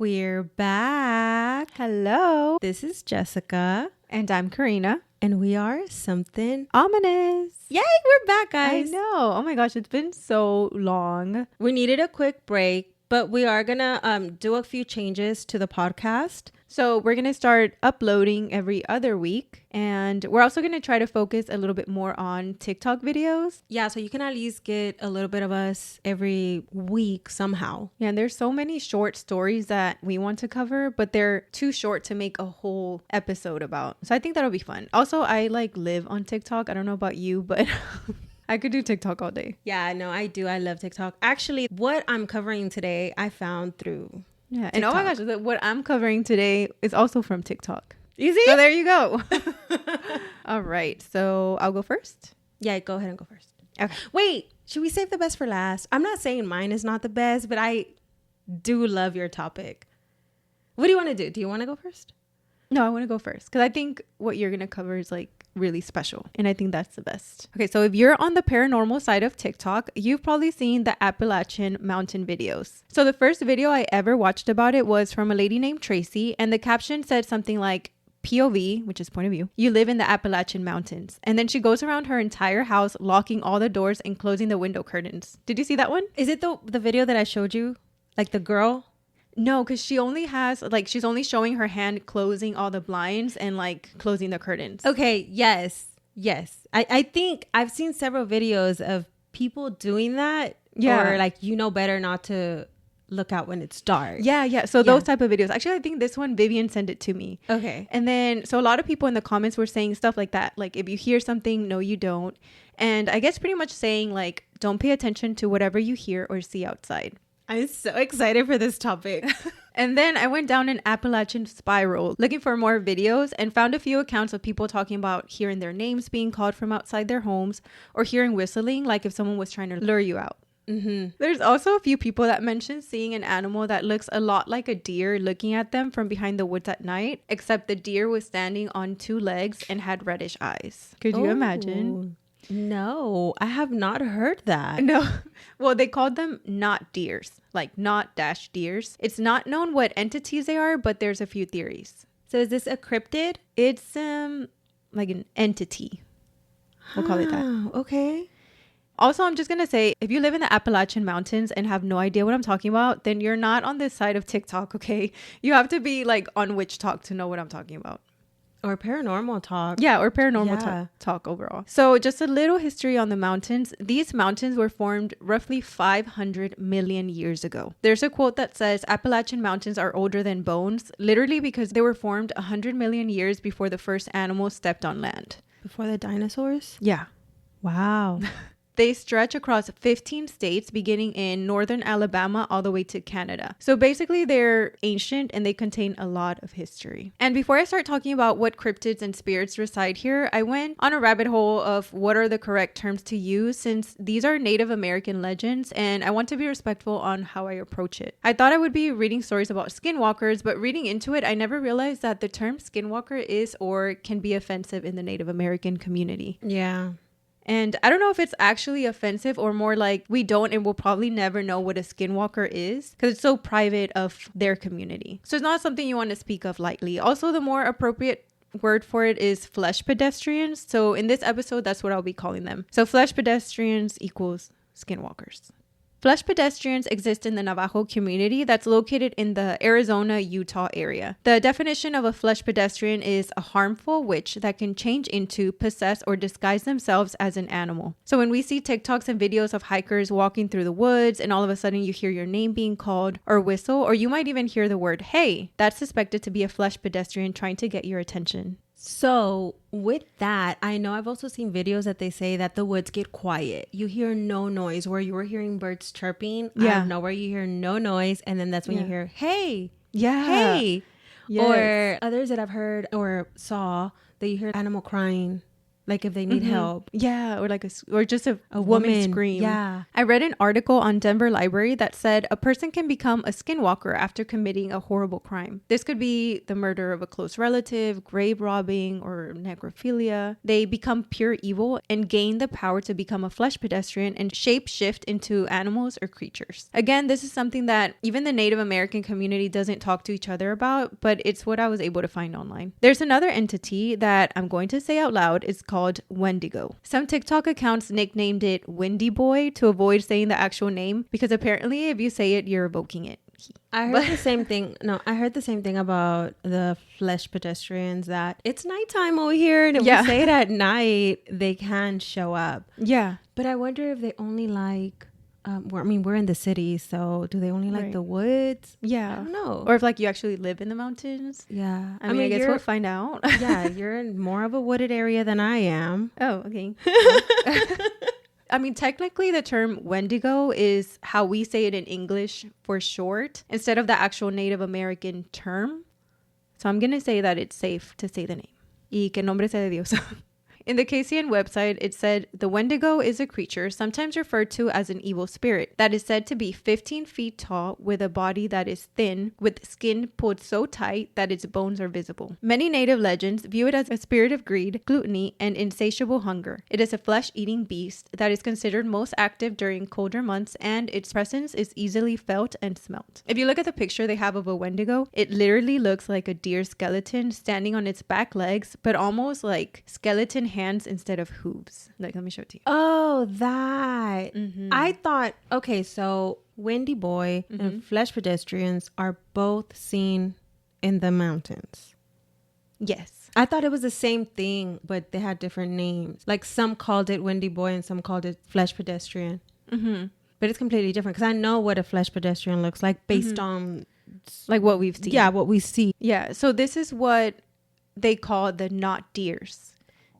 We're back. Hello. This is Jessica. And I'm Karina. And we are Something Ominous. Yay, we're back, guys. I know. Oh my gosh, it's been so long. We needed a quick break, but we are going to do a few changes to the podcast. So we're going to start uploading every other week. And we're also going to try to focus a little bit more on TikTok videos. Yeah, so you can at least get a little bit of us every week somehow. Yeah, and there's so many short stories that we want to cover, but they're too short to make a whole episode about. So I think that'll be fun. Also, I live on TikTok. I don't know about you, but I could do TikTok all day. Yeah, no, I do. I love TikTok. Actually, what I'm covering today, I found through TikTok. And oh my gosh, what I'm covering today is also from TikTok. Easy. So there you go. All right. So I'll go first. Yeah, go ahead and go first. Okay. Wait, should we save the best for last? I'm not saying mine is not the best, but I do love your topic. What do you want to do? Do you want to go first? No, I want to go first because I think what you're going to cover is really special. And I think that's the best. Okay, so if you're on the paranormal side of TikTok, you've probably seen the Appalachian Mountain videos. So the first video I ever watched about it was from a lady named Tracy. And the caption said something like, POV, which is point of view, you live in the Appalachian Mountains. And then she goes around her entire house, locking all the doors and closing the window curtains. Did you see that one? Is it the video that I showed you? Like the girl? No, because she only has, she's only showing her hand closing all the blinds and, closing the curtains. Okay, yes. I think I've seen several videos of people doing that. Yeah. Or, better not to look out when it's dark. Yeah. So those type of videos. Actually, I think this one, Vivian sent it to me. Okay. And then, so a lot of people in the comments were saying stuff like that. Like, if you hear something, no, you don't. And I guess pretty much saying, don't pay attention to whatever you hear or see outside. I'm so excited for this topic. And then I went down an Appalachian spiral looking for more videos and found a few accounts of people talking about hearing their names being called from outside their homes or hearing whistling, like if someone was trying to lure you out. Mm-hmm. There's also a few people that mentioned seeing an animal that looks a lot like a deer looking at them from behind the woods at night, except the deer was standing on two legs and had reddish eyes. Could you imagine? No, I have not heard that. No. Well, they called them not deers, not dash deers. It's not known what entities they are, but there's a few theories. So is this a cryptid? It's like an entity. We'll call it that. Okay. Also, I'm just going to say, if you live in the Appalachian Mountains and have no idea what I'm talking about, then you're not on this side of TikTok, okay? You have to be on Witch Talk to know what I'm talking about. Or paranormal talk. Yeah, or paranormal talk overall. So just a little history on the mountains. These mountains were formed roughly 500 million years ago. There's a quote that says Appalachian Mountains are older than bones, literally because they were formed 100 million years before the first animals stepped on land. Before the dinosaurs? Yeah. Wow. They stretch across 15 states, beginning in northern Alabama all the way to Canada. So basically, they're ancient and they contain a lot of history. And before I start talking about what cryptids and spirits reside here, I went on a rabbit hole of what are the correct terms to use, since these are Native American legends and I want to be respectful on how I approach it. I thought I would be reading stories about skinwalkers, but reading into it, I never realized that the term skinwalker is or can be offensive in the Native American community. Yeah. And I don't know if it's actually offensive or more like we don't and we'll probably never know what a skinwalker is because it's so private of their community. So it's not something you want to speak of lightly. Also, the more appropriate word for it is flesh pedestrians. So in this episode, that's what I'll be calling them. So flesh pedestrians equals skinwalkers. Flesh pedestrians exist in the Navajo community that's located in the Arizona-Utah area. The definition of a flesh pedestrian is a harmful witch that can change into, possess, or disguise themselves as an animal. So when we see TikToks and videos of hikers walking through the woods and all of a sudden you hear your name being called or whistle, or you might even hear the word, hey, that's suspected to be a flesh pedestrian trying to get your attention. So with that, I know I've also seen videos that they say that the woods get quiet. You hear no noise where you were hearing birds chirping. Yeah. Out of nowhere, you hear no noise. And then that's when you hear, hey, yeah, hey. Yes. Or others that I've heard or saw that you hear animal crying. Like if they need help. Yeah, or like or just a woman scream. Yeah. I read an article on Denver Library that said a person can become a skinwalker after committing a horrible crime. This could be the murder of a close relative, grave robbing, or necrophilia. They become pure evil and gain the power to become a flesh pedestrian and shape shift into animals or creatures. Again, this is something that even the Native American community doesn't talk to each other about, but it's what I was able to find online. There's another entity that I'm going to say out loud. It's called wendigo. Some TikTok accounts nicknamed it Windy Boy to avoid saying the actual name because apparently if you say it, you're evoking it. I heard the same thing. No, I heard the same thing about the flesh pedestrians, that it's nighttime over here, and if we say it at night, they can show up. Yeah. But I wonder if they only like, we're in the city, so do they only like the woods? Yeah. I don't know. Or if like you actually live in the mountains. Yeah. I mean, I guess we'll find out. Yeah, you're in more of a wooded area than I am. Oh, okay. I mean, technically the term wendigo is how we say it in English for short instead of the actual Native American term. So I'm going to say that it's safe to say the name. Y que nombre sea de Dios. In the KCN website, it said, the wendigo is a creature sometimes referred to as an evil spirit that is said to be 15 feet tall with a body that is thin, with skin pulled so tight that its bones are visible. Many native legends view it as a spirit of greed, gluttony, and insatiable hunger. It is a flesh-eating beast that is considered most active during colder months, and its presence is easily felt and smelt. If you look at the picture they have of a wendigo, it literally looks like a deer skeleton standing on its back legs, but almost like skeleton hands instead of hooves. Like, let me show it to you. Oh, that. I thought, okay, so Windy Boy and flesh pedestrians are both seen in the mountains. Yes. I thought it was the same thing, but they had different names. Like some called it Windy Boy and some called it flesh pedestrian. But it's completely different because I know what a flesh pedestrian looks like based on like what we've seen. Yeah, what we see. Yeah. So this is what they call the not deers.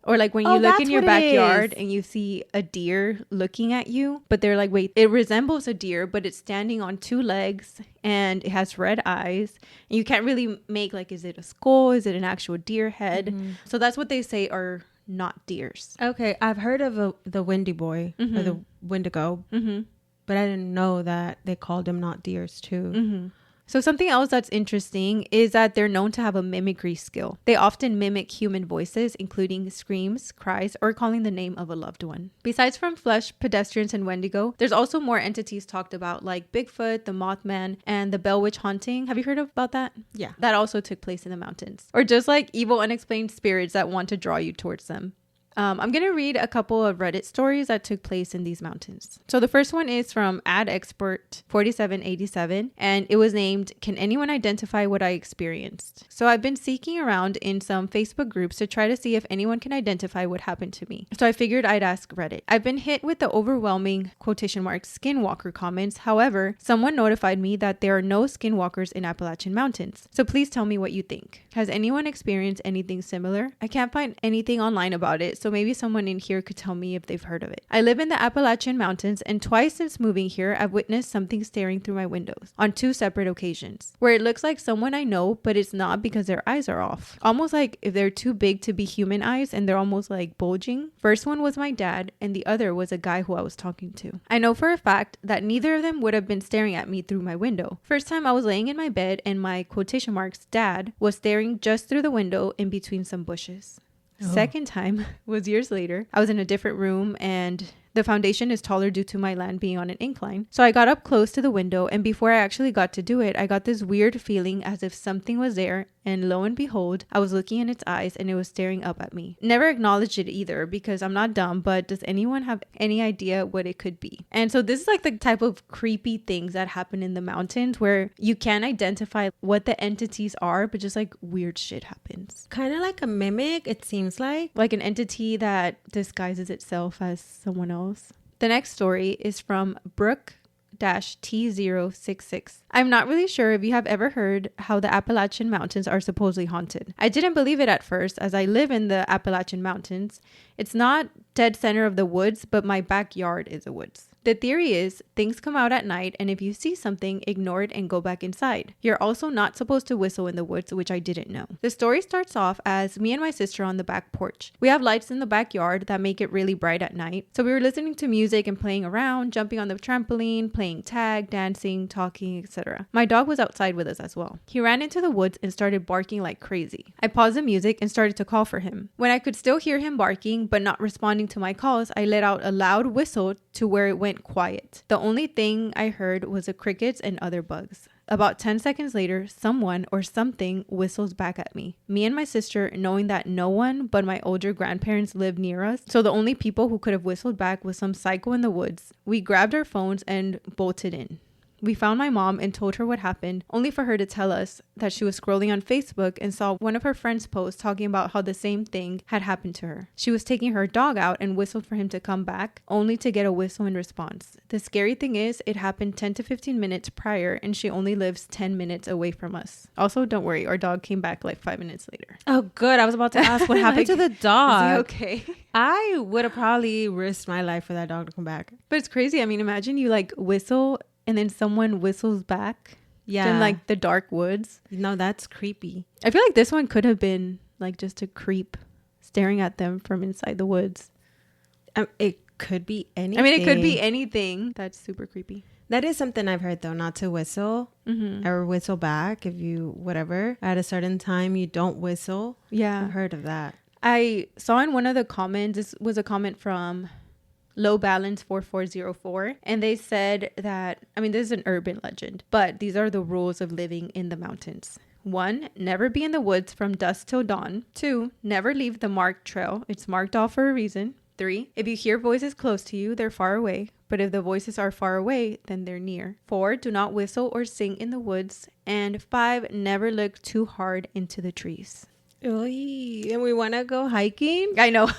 Or like when you look in your backyard and you see a deer looking at you, but they're like, wait, it resembles a deer, but it's standing on two legs and it has red eyes. And you can't really make like, is it a skull? Is it an actual deer head? So that's what they say are not deers. Okay, I've heard of the Windy Boy or the Wendigo, but I didn't know that they called them not deers too. So something else that's interesting is that they're known to have a mimicry skill. They often mimic human voices, including screams, cries, or calling the name of a loved one. Besides from flesh, pedestrians, and wendigo, there's also more entities talked about like Bigfoot, the Mothman, and the Bell Witch haunting. Have you heard about that? Yeah. That also took place in the mountains. Or just like evil unexplained spirits that want to draw you towards them. I'm going to read a couple of Reddit stories that took place in these mountains. So the first one is from AdExpert4787, and it was named, "Can anyone identify what I experienced?" So I've been seeking around in some Facebook groups to try to see if anyone can identify what happened to me. So I figured I'd ask Reddit. I've been hit with the overwhelming quotation marks skinwalker comments. However, someone notified me that there are no skinwalkers in Appalachian Mountains. So please tell me what you think. Has anyone experienced anything similar? I can't find anything online about it, so maybe someone in here could tell me if they've heard of it. I live in the Appalachian Mountains, and twice since moving here, I've witnessed something staring through my windows on 2 separate occasions, where it looks like someone I know, but it's not because their eyes are off. Almost like if they're too big to be human eyes and they're almost like bulging. First one was my dad, and the other was a guy who I was talking to. I know for a fact that neither of them would have been staring at me through my window. First time I was laying in my bed, and my quotation marks dad was staring just through the window in between some bushes. Second time was years later. I was in a different room, and the foundation is taller due to my land being on an incline. So I got up close to the window, and before I actually got to do it, I got this weird feeling as if something was there, and lo and behold, I was looking in its eyes and it was staring up at me. Never acknowledged it either because I'm not dumb, but does anyone have any idea what it could be? And so this is like the type of creepy things that happen in the mountains where you can't identify what the entities are, but just like weird shit happens. Kind of like a mimic, it seems like. Like an entity that disguises itself as someone else. The next story is from Brooke-T066. I'm not really sure if you have ever heard how the Appalachian Mountains are supposedly haunted. I didn't believe it at first as I live in the Appalachian Mountains. It's not dead center of the woods, but my backyard is the woods. The theory is things come out at night, and if you see something, ignore it and go back inside. You're also not supposed to whistle in the woods, which I didn't know. The story starts off as me and my sister on the back porch. We have lights in the backyard that make it really bright at night. So we were listening to music and playing around, jumping on the trampoline, playing tag, dancing, talking, etc. My dog was outside with us as well. He ran into the woods and started barking like crazy. I paused the music and started to call for him. When I could still hear him barking but not responding to my calls, I let out a loud whistle to where it went quiet. The only thing I heard was the crickets and other bugs. About 10 seconds later, someone or something whistles back at me. Me and my sister, knowing that no one but my older grandparents lived near us, so the only people who could have whistled back was some psycho in the woods, we grabbed our phones and bolted in. We found my mom and told her what happened, only for her to tell us that she was scrolling on Facebook and saw one of her friends post talking about how the same thing had happened to her. She was taking her dog out and whistled for him to come back, only to get a whistle in response. The scary thing is, it happened 10 to 15 minutes prior, and she only lives 10 minutes away from us. Also, don't worry, our dog came back like 5 minutes later. Oh, good. I was about to ask what happened to the dog. Is he okay? I would have probably risked my life for that dog to come back. But it's crazy. I mean, imagine you like whistle and then someone whistles back. Yeah. In like the dark woods. No, that's creepy. I feel like this one could have been like just a creep staring at them from inside the woods. It could be anything. I mean, it could be anything. That's super creepy. That is something I've heard, though, not to whistle or whistle back if you, whatever. At a certain time, you don't whistle. Yeah. I've heard of that. I saw in one of the comments, this was a comment from Low Balance 4404, and they said that, I mean, this is an urban legend, but these are the rules of living in the mountains. 1, never be in the woods from dusk till dawn. 2, never leave the marked trail. It's marked off for a reason. 3, if you hear voices close to you, they're far away. But if the voices are far away, then they're near. 4, do not whistle or sing in the woods. And 5, never look too hard into the trees. Oy, and we want to go hiking? I know.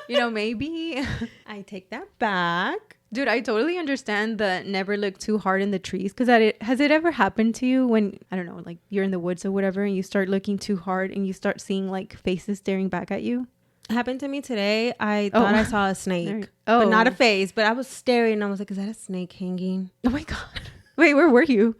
You know, maybe. I take that back. Dude, I totally understand the never look too hard in the trees. Because has it ever happened to you when, I don't know, like you're in the woods or whatever and you start looking too hard and you start seeing like faces staring back at you? It happened to me today. I thought I saw a snake, but not a face. But I was staring and I was like, is that a snake hanging? Oh my God. Wait, where were you?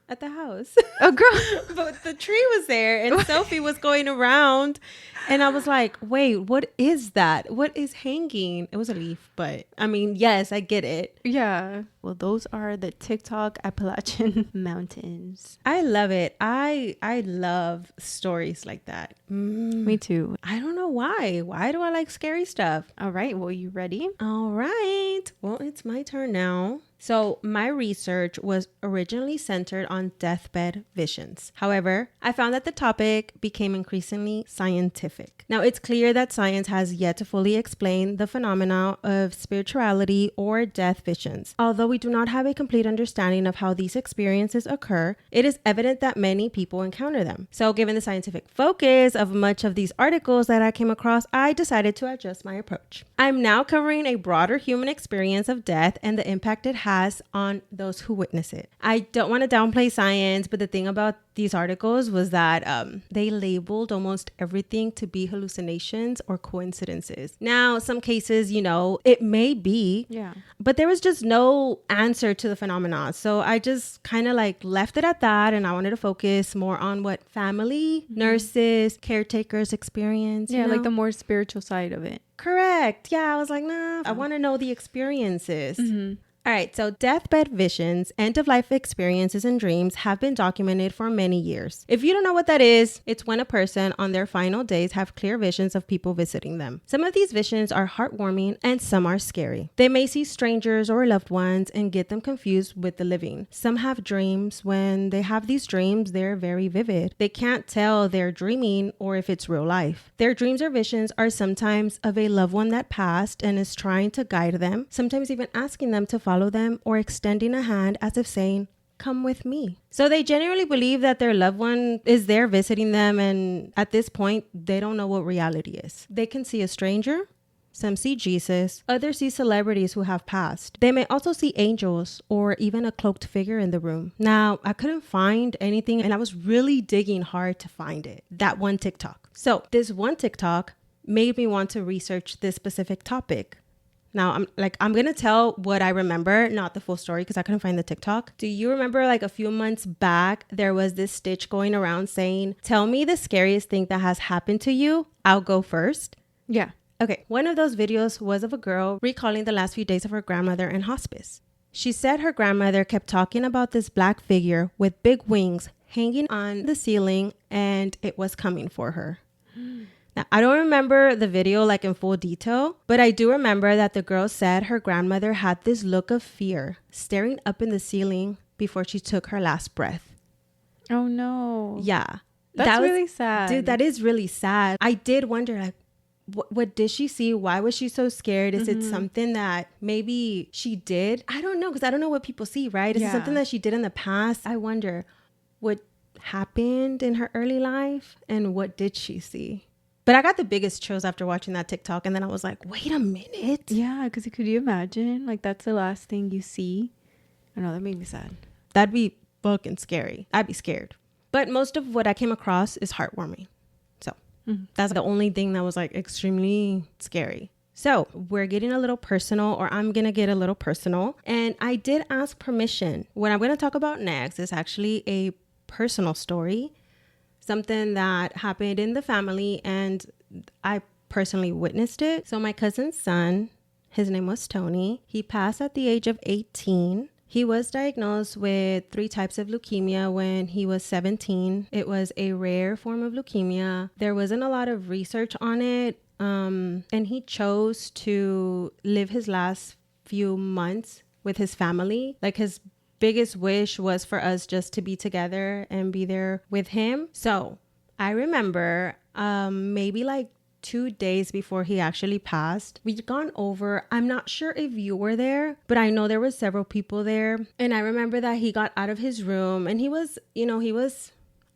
At the house. Oh, girl. But the tree was there and Sophie was going around and I was like, wait, what is that? What is hanging? It was a leaf, but I mean, yes, I get it. Yeah. Well, those are the TikTok Appalachian Mountains. I love it. I love stories like that. Me too. I don't know why. Why do I like scary stuff? All right. Well, you ready? All right. Well, it's my turn now. So my research was originally centered on deathbed visions. However, I found that the topic became increasingly scientific. Now, it's clear that science has yet to fully explain the phenomena of spirituality or death visions. Although we do not have a complete understanding of how these experiences occur, it is evident that many people encounter them. So given the scientific focus of much of these articles that I came across, I decided to adjust my approach. I'm now covering a broader human experience of death and the impact it has on those who witness it. I don't want to downplay science, but the thing about these articles was that they labeled almost everything to be hallucinations or coincidences. Now, some cases, you know, it may be, but there was just no answer to the phenomena. So I just kind of like left it at that, and I wanted to focus more on what family, nurses, caretakers experience. Yeah, you know? like the more spiritual side of it. Correct. Yeah, I was like, nah, I want to know the experiences. All right, so deathbed visions, end-of-life experiences, and dreams have been documented for many years. If you don't know what that is, it's when a person on their final days have clear visions of people visiting them. Some of these visions are heartwarming and some are scary. They may see strangers or loved ones and get them confused with the living. Some have dreams. When they have these dreams, they're very vivid. They can't tell they're dreaming or if it's real life. Their dreams or visions are sometimes of a loved one that passed and is trying to guide them, sometimes even asking them to follow them or extending a hand as if saying, come with me. So they genuinely believe that their loved one is there visiting them, and at this point, they don't know what reality is. They can see a stranger. Some see Jesus. Others see celebrities who have passed. They may also see angels or even a cloaked figure in the room. Now, I couldn't find anything, and I was really digging hard to find it. That one TikTok. So this one TikTok made me want to research this specific topic. Now, I'm going to tell what I remember, not the full story because I couldn't find the TikTok. Do you remember like a few months back, there was this stitch going around saying, tell me the scariest thing that has happened to you. I'll go first. Yeah. Okay. One of those videos was of a girl recalling the last few days of her grandmother in hospice. She said her grandmother kept talking about this black figure with big wings hanging on the ceiling and it was coming for her. Now, I don't remember the video like in full detail, but I do remember that the girl said her grandmother had this look of fear staring up in the ceiling before she took her last breath. Oh, no. Yeah. That's really sad. Dude, that is really sad. I did wonder, like, what did she see? Why was she so scared? Is it something that maybe she did? I don't know, because I don't know what people see, right? Is it something that she did in the past? I wonder what happened in her early life and what did she see? But I got the biggest chills after watching that TikTok. And then I was like, wait a minute. Yeah, because could you imagine? Like, that's the last thing you see. I know, that made me sad. That'd be fucking scary. I'd be scared. But most of what I came across is heartwarming. So that's the only thing that was like extremely scary. So we're getting a little personal, or I'm going to get a little personal. And I did ask permission. What I'm going to talk about next is actually a personal story. Something that happened in the family and I personally witnessed it. So my cousin's son, his name was Tony. He passed at the age of 18. He was diagnosed with 3 types of leukemia when he was 17. It was a rare form of leukemia. There wasn't a lot of research on it. And he chose to live his last few months with his family. Like his biggest wish was for us just to be together and be there with him. So I remember maybe like 2 days before he actually passed, we'd gone over. I'm not sure if you were there, but I know there were several people there. And I remember that he got out of his room and he was,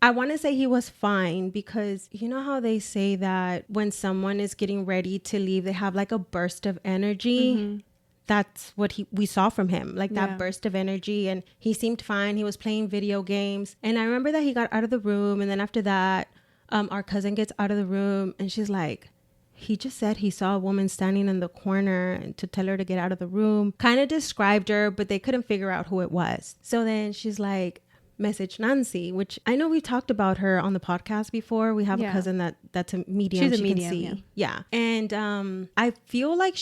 I want to say he was fine, because you know how they say that when someone is getting ready to leave, they have like a burst of energy. That's what we saw from him, like that burst of energy. And he seemed fine. He was playing video games. And I remember that he got out of the room. And then after that, our cousin gets out of the room and she's like, he just said he saw a woman standing in the corner and to tell her to get out of the room. Kind of described her, but they couldn't figure out who it was. So then she's like, message Nancy, which I know we talked about her on the podcast before. We have a cousin that's a medium. She's a medium, can see. Yeah. And I feel like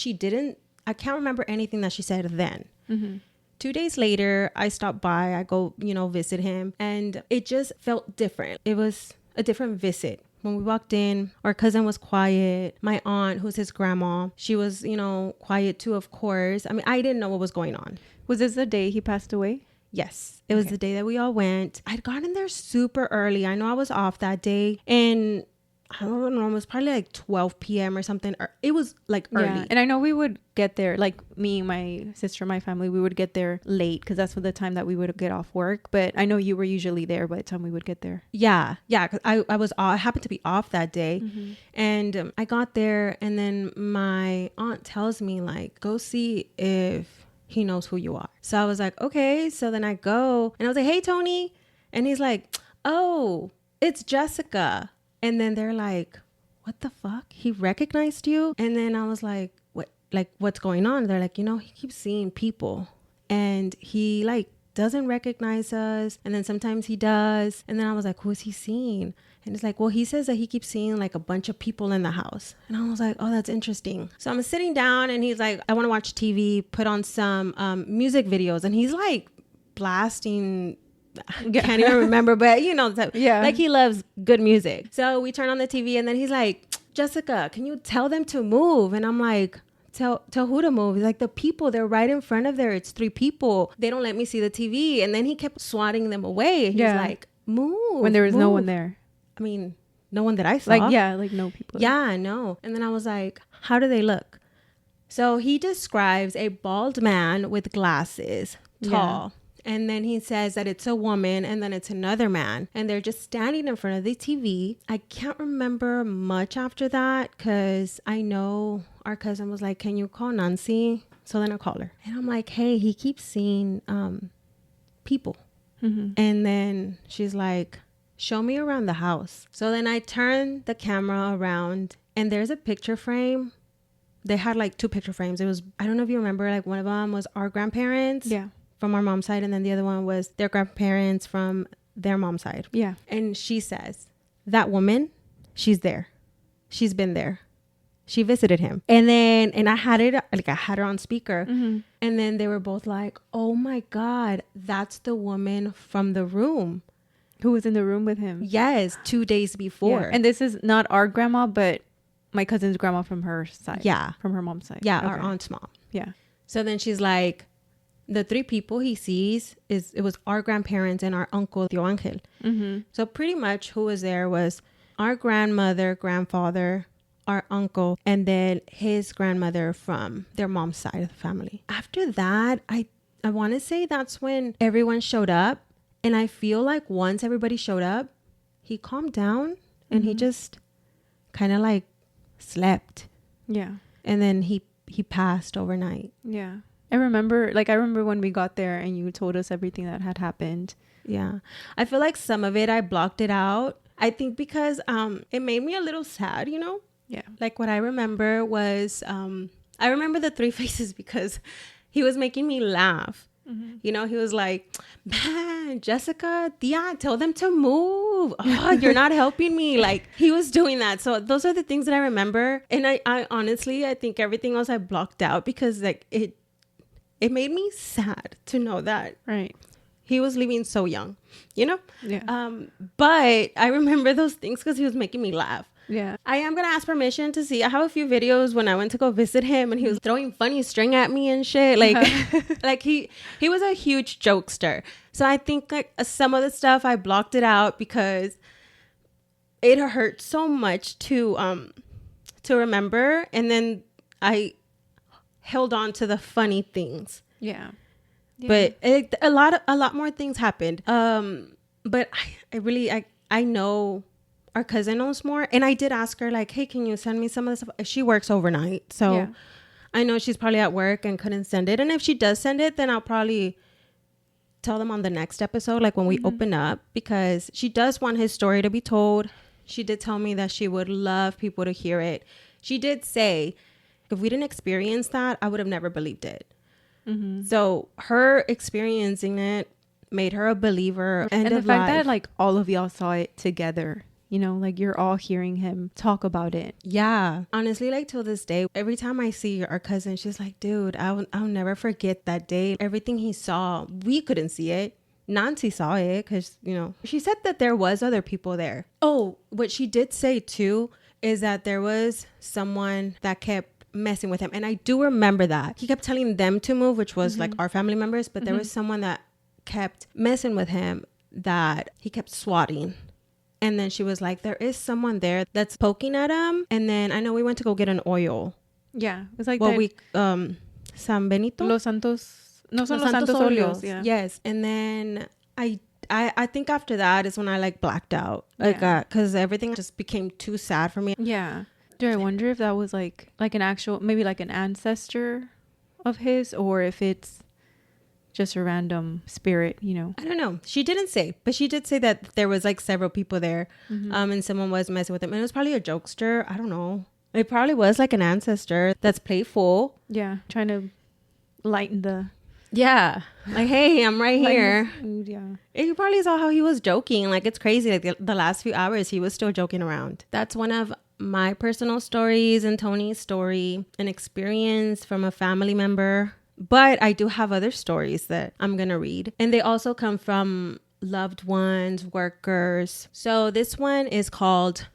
I can't remember anything that she said then. 2 days later, I stopped by. I go, visit him. And it just felt different. It was a different visit. When we walked in, our cousin was quiet. My aunt, who's his grandma, she was, quiet too, of course. I mean, I didn't know what was going on. Was this the day he passed away? Yes. It was the day that we all went. I'd gotten there super early. I know I was off that day. And I don't know, it was probably like 12 p.m. or something. It was like early. Yeah. And I know we would get there, like me, my sister, my family, we would get there late because that's the time that we would get off work. But I know you were usually there by the time we would get there. Yeah. Yeah. Because I happened to be off that day. And I got there and then my aunt tells me like, go see if he knows who you are. So I was like, okay. So then I go and I was like, hey, Tony. And he's like, oh, it's Jessica. And then they're like, what the fuck? He recognized you? And then I was like, what? Like, what's going on? They're like, he keeps seeing people and he like doesn't recognize us. And then sometimes he does. And then I was like, who is he seeing? And it's like, well, he says that he keeps seeing like a bunch of people in the house. And I was like, oh, that's interesting. So I'm sitting down and he's like, I want to watch TV, put on some music videos. And he's like blasting, I can't even remember, but like he loves good music. So we turn on the TV and then he's like, Jessica, can you tell them to move? And I'm like, tell who to move? He's like, the people, they're right in front of there. It's 3 people. They don't let me see the TV. And then he kept swatting them away. He's like, move. When there was no one there. I mean, no one that I saw. Like no people. Yeah, no. And then I was like, how do they look? So he describes a bald man with glasses, tall. Yeah. And then he says that it's a woman and then it's another man. And they're just standing in front of the TV. I can't remember much after that because I know our cousin was like, can you call Nancy? So then I call her. And I'm like, hey, he keeps seeing people. And then she's like, show me around the house. So then I turn the camera around and there's a picture frame they had like 2 picture frames. It was, I don't know if you remember, like one of them was our grandparents from our mom's side, and then the other one was their grandparents from their mom's side. Yeah. And she says, that woman, she's there. She's been there. She visited him. And then, and I had her on speaker. Mm-hmm. And then they were both like, oh my God, that's the woman from the room. Who was in the room with him? Yes, 2 days before. Yeah. And this is not our grandma, but my cousin's grandma from her side. Yeah. From her mom's side. Yeah, our aunt's mom. Yeah. So then she's like, the 3 people he sees, it was our grandparents and our uncle, Tio Angel. Mm-hmm. So pretty much who was there was our grandmother, grandfather, our uncle, and then his grandmother from their mom's side of the family. After that, I want to say that's when everyone showed up. And I feel like once everybody showed up, he calmed down and he just kind of like slept. Yeah. And then he passed overnight. Yeah. I remember when we got there and you told us everything that had happened. Yeah. I feel like some of it, I blocked it out. I think because it made me a little sad, you know? Yeah. Like what I remember was, I remember the 3 faces because he was making me laugh. Mm-hmm. You know, he was like, man, Jessica, Tia, tell them to move. Oh, you're not helping me. Like he was doing that. So those are the things that I remember. And I honestly, I think everything else I blocked out because like it made me sad to know that. Right. He was leaving so young, you know? Yeah. But I remember those things because he was making me laugh. Yeah. I am going to ask permission to see. I have a few videos when I went to go visit him and he was throwing funny string at me and shit. Like, like he was a huge jokester. So I think like some of the stuff I blocked it out because it hurt so much to remember. And then I held on to the funny things. Yeah. But a lot more things happened. But I know our cousin knows more. And I did ask her like, hey, can you send me some of the stuff? She works overnight. So I know she's probably at work and couldn't send it. And if she does send it, then I'll probably tell them on the next episode, like when we open up, because she does want his story to be told. She did tell me that she would love people to hear it. She did say, if we didn't experience that, I would have never believed it. Mm-hmm. So her experiencing it made her a believer. And the fact that like all of y'all saw it together, you know, like you're all hearing him talk about it. Yeah. Honestly, like till this day, every time I see our cousin, she's like, dude, I'll never forget that day. Everything he saw, we couldn't see it. Nancy saw it because, you know, she said that there was other people there. Oh, what she did say too is that there was someone that kept messing with him. And I do remember that. He kept telling them to move, which was like our family members. But there was someone that kept messing with him that he kept swatting. And then she was like, there is someone there that's poking at him. And then I know we went to go get an oil. Yeah. It was like San Benito. Los Santos. No, son los Santos Óleos. Yeah. Yes. And then I think after that is when I like blacked out. Like, because everything just became too sad for me. Yeah. Do I wonder if that was like an actual, maybe like an ancestor of his, or if it's just a random spirit, you know? I don't know. She didn't say, but she did say that there was like several people there, and someone was messing with him. And it was probably a jokester. I don't know. It probably was like an ancestor that's playful. Yeah. Trying to lighten the... Yeah. Like, hey, I'm right here. Yeah. You probably saw how he was joking. Like, it's crazy. Like the last few hours, he was still joking around. That's one of my personal stories and Tony's story, an experience from a family member. But I do have other stories that I'm going to read. And they also come from loved ones, workers. So this one is called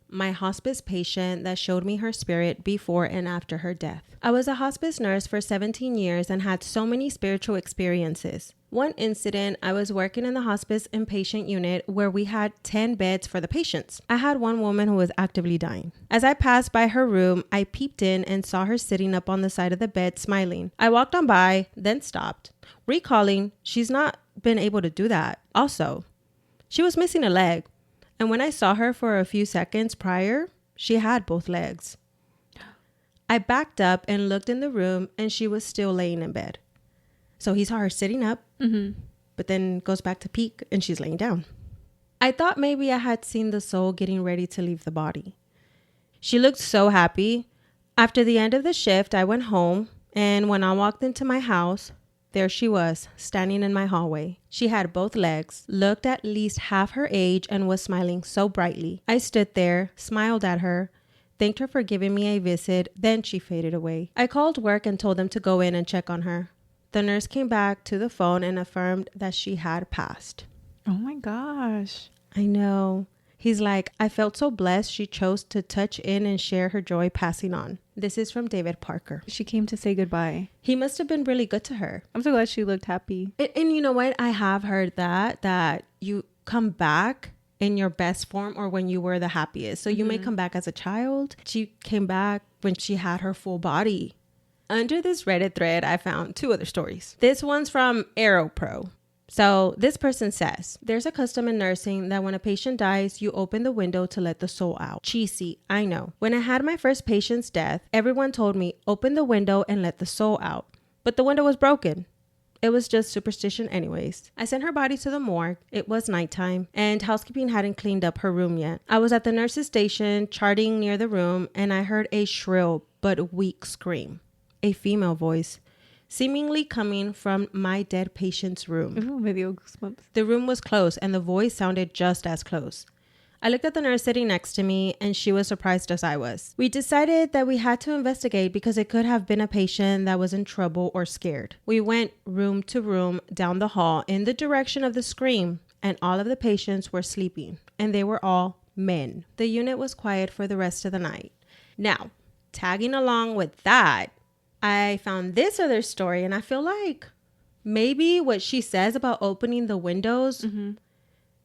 My Hospice Patient That Showed Me Her Spirit Before and After Her Death. I was a hospice nurse for 17 years and had so many spiritual experiences. One incident, I was working in the hospice inpatient unit where we had 10 beds for the patients. I had one woman who was actively dying. As I passed by her room, I peeped in and saw her sitting up on the side of the bed smiling. I walked on by, then stopped, recalling she's not been able to do that. Also, she was missing a leg. And when I saw her for a few seconds prior, she had both legs. I backed up and looked in the room and she was still laying in bed. So he saw her sitting up, but then goes back to peek and she's laying down. I thought maybe I had seen the soul getting ready to leave the body. She looked so happy. After the end of the shift, I went home, and when I walked into my house, there she was, standing in my hallway. She had both legs, looked at least half her age, and was smiling so brightly. I stood there, smiled at her, thanked her for giving me a visit, then she faded away. I called work and told them to go in and check on her. The nurse came back to the phone and affirmed that she had passed. Oh my gosh. I know. He's like, I felt so blessed she chose to touch in and share her joy passing on. This is from David Parker. She came to say goodbye. He must have been really good to her. I'm so glad she looked happy. And you know what? I have heard that you come back in your best form or when you were the happiest. So you may come back as a child. She came back when she had her full body. Under this Reddit thread, I found 2 other stories. This one's from AeroPro. So this person says, there's a custom in nursing that when a patient dies, you open the window to let the soul out. Cheesy, I know. When I had my first patient's death, everyone told me, open the window and let the soul out. But the window was broken. It was just superstition anyways. I sent her body to the morgue. It was nighttime and housekeeping hadn't cleaned up her room yet. I was at the nurse's station charting near the room and I heard a shrill but weak scream. A female voice, seemingly coming from my dead patient's room. Ooh, maybe goosebumps. The room was close and the voice sounded just as close. I looked at the nurse sitting next to me and she was surprised as I was. We decided that we had to investigate because it could have been a patient that was in trouble or scared. We went room to room down the hall in the direction of the scream and all of the patients were sleeping and they were all men. The unit was quiet for the rest of the night. Now, tagging along with that, I found this other story and I feel like maybe what she says about opening the windows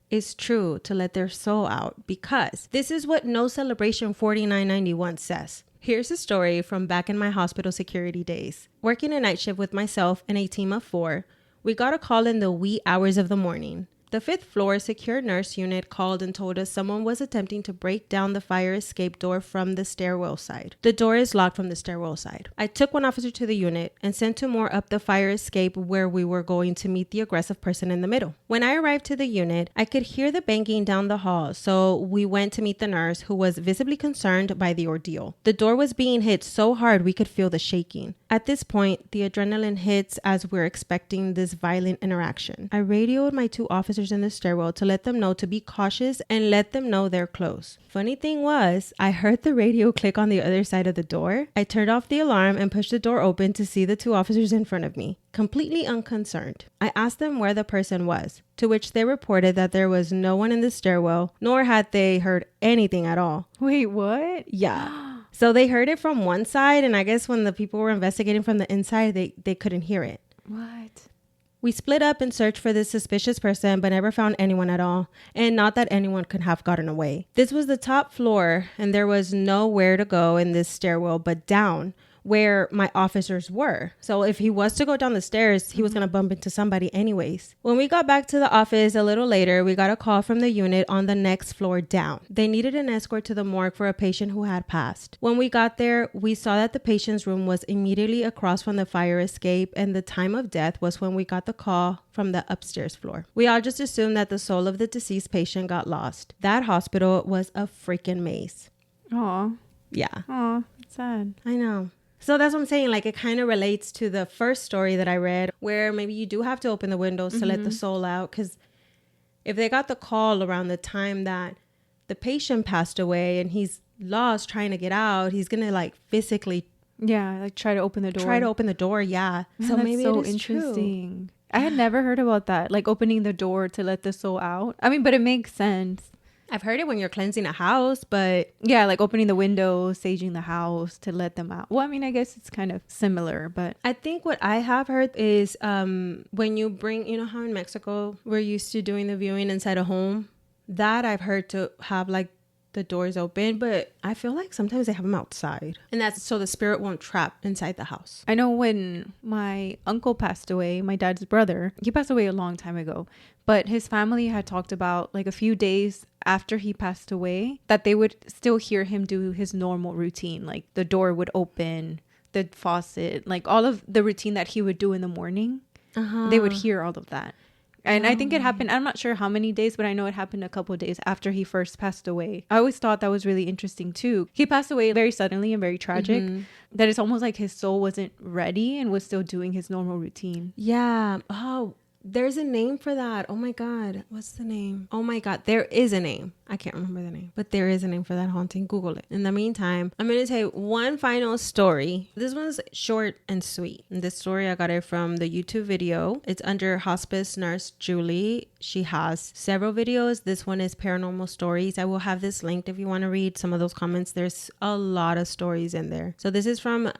is true to let their soul out because this is what No Celebration 4991 says. Here's a story from back in my hospital security days. Working a night shift with myself and a team of 4, we got a call in the wee hours of the morning. The 5th floor secure nurse unit called and told us someone was attempting to break down the fire escape door from the stairwell side. The door is locked from the stairwell side. I took one officer to the unit and sent 2 more up the fire escape where we were going to meet the aggressive person in the middle. When I arrived to the unit, I could hear the banging down the hall, so we went to meet the nurse who was visibly concerned by the ordeal. The door was being hit so hard we could feel the shaking. At this point, the adrenaline hits as we're expecting this violent interaction. I radioed my 2 officers in the stairwell to let them know to be cautious and let them know they're close. Funny thing was, I heard the radio click on the other side of the door. I turned off the alarm and pushed the door open to see the 2 officers in front of me, completely unconcerned. I asked them where the person was, to which they reported that there was no one in the stairwell, nor had they heard anything at all. Wait, what? Yeah. So they heard it from one side, and I guess when the people were investigating from the inside, they couldn't hear it. What? We split up and searched for this suspicious person, but never found anyone at all. And not that anyone could have gotten away. This was the top floor, and there was nowhere to go in this stairwell but down, where my officers were. So if he was to go down the stairs, he was going to bump into somebody anyways. When we got back to the office a little later, we got a call from the unit on the next floor down. They needed an escort to the morgue for a patient who had passed. When we got there, we saw that the patient's room was immediately across from the fire escape, and the time of death was when we got the call from the upstairs floor. We all just assumed that the soul of the deceased patient got lost. That hospital was a freaking maze. Aw. Yeah. Aw, it's sad. I know. So that's what I'm saying. Like, it kind of relates to the first story that I read, where maybe you do have to open the windows to let the soul out. Because if they got the call around the time that the patient passed away and he's lost trying to get out, he's going to like physically try to open the door. Yeah. Man, so that's maybe so it is interesting. True. I had never heard about that. Like opening the door to let the soul out. I mean, but it makes sense. I've heard it when you're cleansing a house, but yeah, like opening the window, saging the house to let them out. Well, I mean, I guess it's kind of similar, but I think what I have heard is when you bring, you know how in Mexico we're used to doing the viewing inside a home, that I've heard to have like the doors open, but I feel like sometimes they have them outside, and that's so the spirit won't trap inside the house. I know when my uncle passed away, my dad's brother, he passed away a long time ago, but his family had talked about like a few days after he passed away that they would still hear him do his normal routine, like the door would open, the faucet, like all of the routine that he would do in the morning. They would hear all of that. And I think it happened, I'm not sure how many days, but I know it happened a couple of days after he first passed away. I always thought that was really interesting too. He passed away very suddenly and very tragic, that it's almost like his soul wasn't ready and was still doing his normal routine. Yeah. Oh, there's a name for that. Oh my God. What's the name? Oh my God. There is a name. I can't remember the name, but there is a name for that haunting. Google it. In the meantime, I'm going to tell you one final story. This one's short and sweet. And this story, I got it from the YouTube video. It's under Hospice Nurse Julie. She has several videos. This one is Paranormal Stories. I will have this linked if you want to read some of those comments. There's a lot of stories in there. So this is from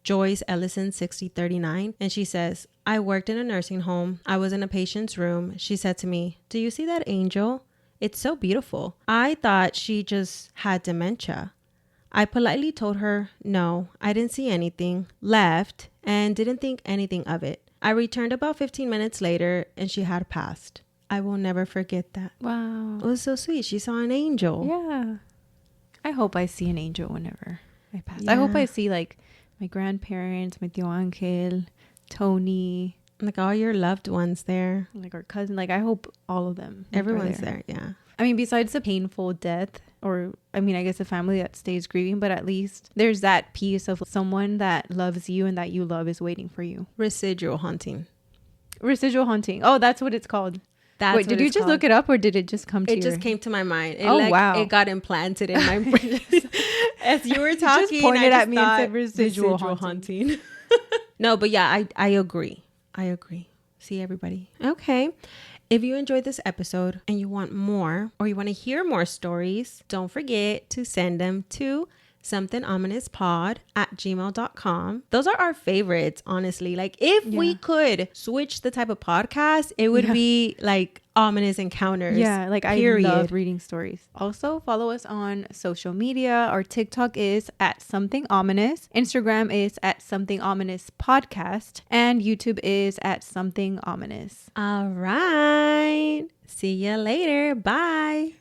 Joyce Ellison 6039, and she says, I worked in a nursing home. I was in a patient's room. She said to me, do you see that angel? It's so beautiful. I thought she just had dementia. I politely told her, no, I didn't see anything, left, and didn't think anything of it. I returned about 15 minutes later and she had passed. I will never forget that. Wow. It was so sweet. She saw an angel. Yeah. I hope I see an angel whenever I pass. Yeah. I hope I see like my grandparents, my tío Ángel, Tony, like all your loved ones there, like our cousin. Like I hope all of them, everyone's there. Yeah. I mean, besides the painful death, or I mean, I guess a family that stays grieving, but at least there's that piece of someone that loves you and that you love is waiting for you. Residual haunting. Residual haunting. Oh, that's what it's called. Wait, did you just look it up or did it just come to you? It just came to my mind. Wow. It got implanted in my brain. As you were talking, just pointed at me and said residual haunting. No, but yeah, I agree. I agree. See, everybody. Okay. If you enjoyed this episode and you want more or you want to hear more stories, don't forget to send them to somethingominouspod@gmail.com. Those are our favorites, honestly. Like if we could switch the type of podcast, it would be like ominous encounters. Yeah, like period. I love reading stories. Also follow us on social media. Our TikTok is @somethingominous, Instagram is @somethingominouspodcast, and YouTube is @somethingominous. All right, see you later. Bye.